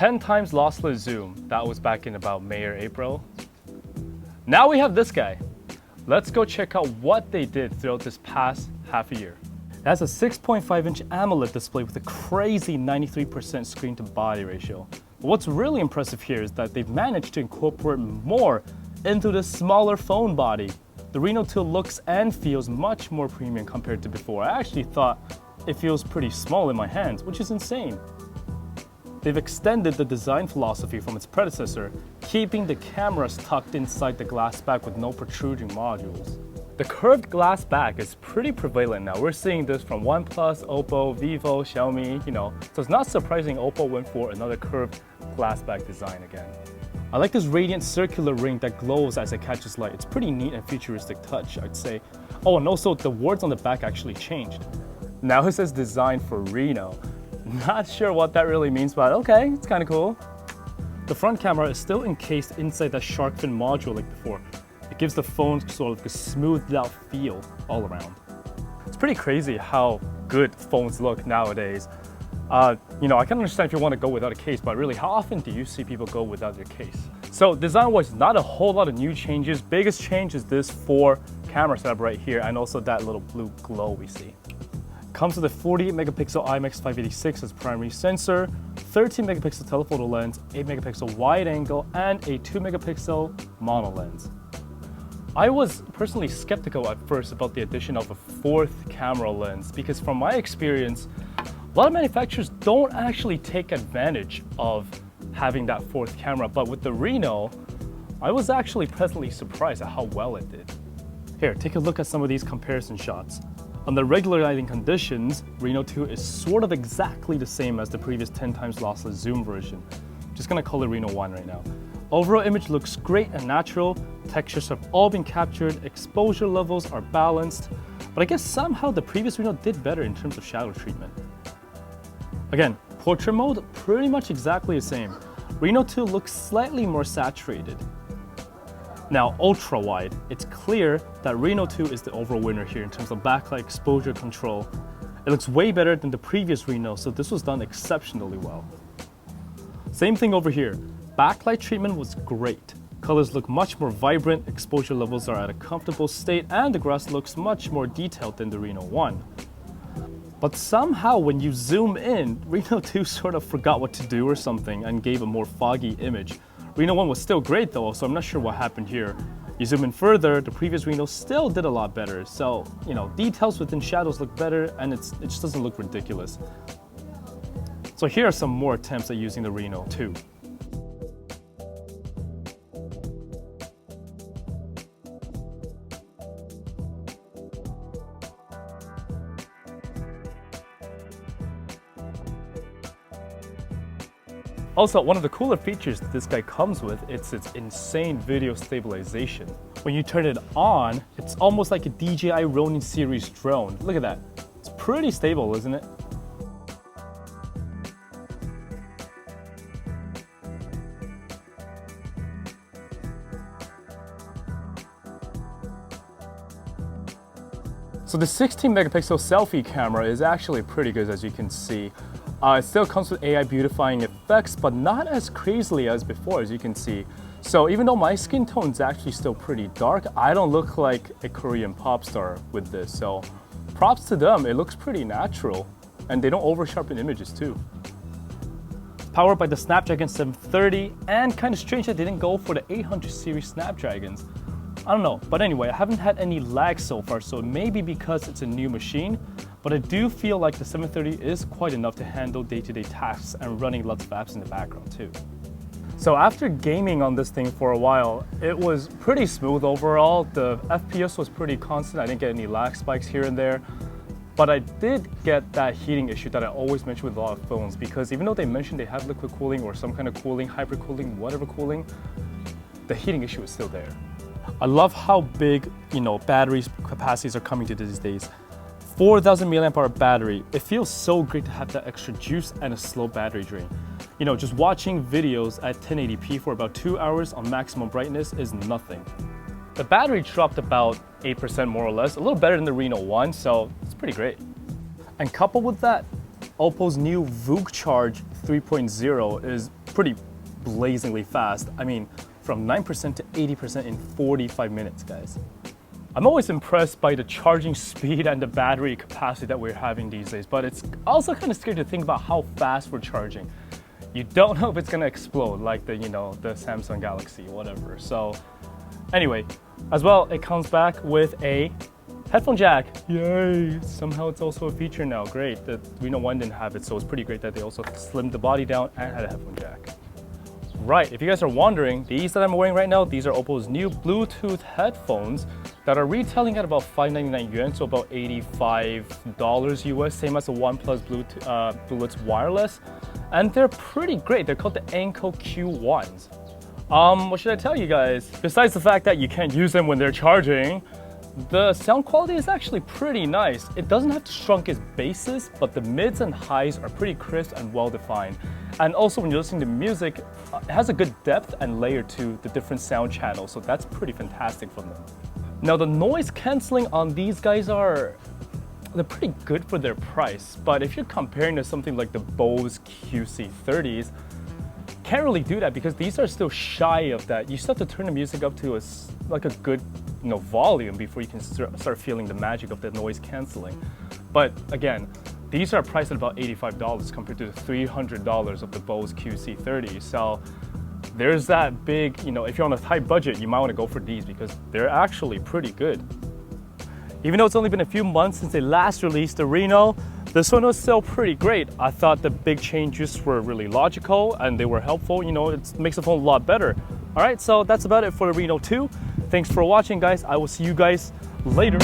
10 times lossless zoom. That was back in about May or April. Now we have this guy. Let's go check out what they did throughout this past half a year. It has a 6.5-inch AMOLED display with a crazy 93% screen to body ratio. But what's really impressive here is that they've managed to incorporate more into this smaller phone body. The Reno 2 looks and feels much more premium compared to before. I actually thought it feels pretty small in my hands, which is insane. They've extended the design philosophy from its predecessor, keeping the cameras tucked inside the glass back with no protruding modules. The curved glass back is pretty prevalent now. We're seeing this from OnePlus, OPPO, Vivo, Xiaomi, So it's not surprising OPPO went for another curved glass back design again. I like this radiant circular ring that glows as it catches light. It's pretty neat and futuristic touch, I'd say. Oh, and also the words on the back actually changed. Now it says designed for Reno. Not sure what that really means, but okay, it's kind of cool. The front camera is still encased inside that shark fin module like before. It gives the phone sort of a smoothed out feel all around. It's pretty crazy how good phones look nowadays. I can understand if you want to go without a case, but really, how often do you see people go without their case? So design-wise, not a whole lot of new changes. Biggest change is this 4 camera setup right here, and also that little blue glow we see. Comes with a 48 megapixel IMX586 as primary sensor, 13 megapixel telephoto lens, 8 megapixel wide angle, and a 2 megapixel mono lens. I was personally skeptical at first about the addition of a 4th camera lens because from my experience, a lot of manufacturers don't actually take advantage of having that 4th camera, but with the Reno, I was actually pleasantly surprised at how well it did. Here, take a look at some of these comparison shots. On the regular lighting conditions, Reno 2 is sort of exactly the same as the previous 10 times lossless zoom version. Just gonna call it Reno 1 right now. Overall image looks great and natural, textures have all been captured, exposure levels are balanced, but I guess somehow the previous Reno did better in terms of shadow treatment. Again, portrait mode, pretty much exactly the same. Reno 2 looks slightly more saturated. Now, ultra-wide, it's clear that Reno 2 is the overall winner here in terms of backlight exposure control. It looks way better than the previous Reno, so this was done exceptionally well. Same thing over here. Backlight treatment was great. Colors look much more vibrant, exposure levels are at a comfortable state, and the grass looks much more detailed than the Reno 1. But somehow when you zoom in, Reno 2 sort of forgot what to do or something and gave a more foggy image. Reno 1 was still great though, so I'm not sure what happened here. You zoom in further, the previous Reno still did a lot better. So, details within shadows look better and it just doesn't look ridiculous. So here are some more attempts at using the Reno 2. Also, one of the cooler features that this guy comes with, it's its insane video stabilization. When you turn it on, it's almost like a DJI Ronin series drone. Look at that. It's pretty stable, isn't it? So the 16 megapixel selfie camera is actually pretty good, as you can see. It still comes with AI beautifying effects, but not as crazily as before, as you can see. So even though my skin tone is actually still pretty dark, I don't look like a Korean pop star with this. So props to them, it looks pretty natural. And they don't over-sharpen images too. Powered by the Snapdragon 730, and kind of strange that they didn't go for the 800 series Snapdragons. I don't know, but anyway, I haven't had any lag so far, so it may be because it's a new machine, but I do feel like the 730 is quite enough to handle day-to-day tasks and running lots of apps in the background too. So after gaming on this thing for a while, it was pretty smooth overall. The FPS was pretty constant. I didn't get any lag spikes here and there. But I did get that heating issue that I always mention with a lot of phones, because even though they mentioned they have liquid cooling or some kind of cooling, hyper cooling, whatever cooling, the heating issue is still there. I love how big, battery capacities are coming to these days. 4,000 milliamp hour battery. It feels so great to have that extra juice and a slow battery drain. Just watching videos at 1080p for about 2 hours on maximum brightness is nothing. The battery dropped about 8% more or less, a little better than the Reno 1, so it's pretty great. And coupled with that, OPPO's new VOOC Charge 3.0 is pretty blazingly fast. I mean, from 9% to 80% in 45 minutes, guys. I'm always impressed by the charging speed and the battery capacity that we're having these days, but it's also kind of scary to think about how fast we're charging. You don't know if it's gonna explode like the Samsung Galaxy, whatever. So anyway, as well, it comes back with a headphone jack. Yay! Somehow it's also a feature now. Great. The Reno 1 didn't have it, so it's pretty great that they also slimmed the body down and had a headphone jack. Right, if you guys are wondering, these that I'm wearing right now, these are OPPO's new Bluetooth headphones that are retailing at about 599 yuan, so about $85 US, same as the OnePlus Bluetooth wireless. And they're pretty great. They're called the Anko Q1s. What should I tell you guys? Besides the fact that you can't use them when they're charging, the sound quality is actually pretty nice. It doesn't have the strongest basses, but the mids and highs are pretty crisp and well defined. And also when you're listening to music, it has a good depth and layer to the different sound channels, so that's pretty fantastic from them. Now the noise canceling on these guys they're pretty good for their price, but if you're comparing to something like the Bose QC30s, can't really do that because these are still shy of that. You still have to turn the music up to a good volume before you can start feeling the magic of the noise canceling. But again, these are priced at about $85 compared to the $300 of the Bose QC30. So there's that big, if you're on a tight budget, you might want to go for these because they're actually pretty good. Even though it's only been a few months since they last released the Reno, this one was still pretty great. I thought the big changes were really logical and they were helpful. It makes the phone a lot better. All right, so that's about it for the Reno 2. Thanks for watching, guys. I will see you guys later.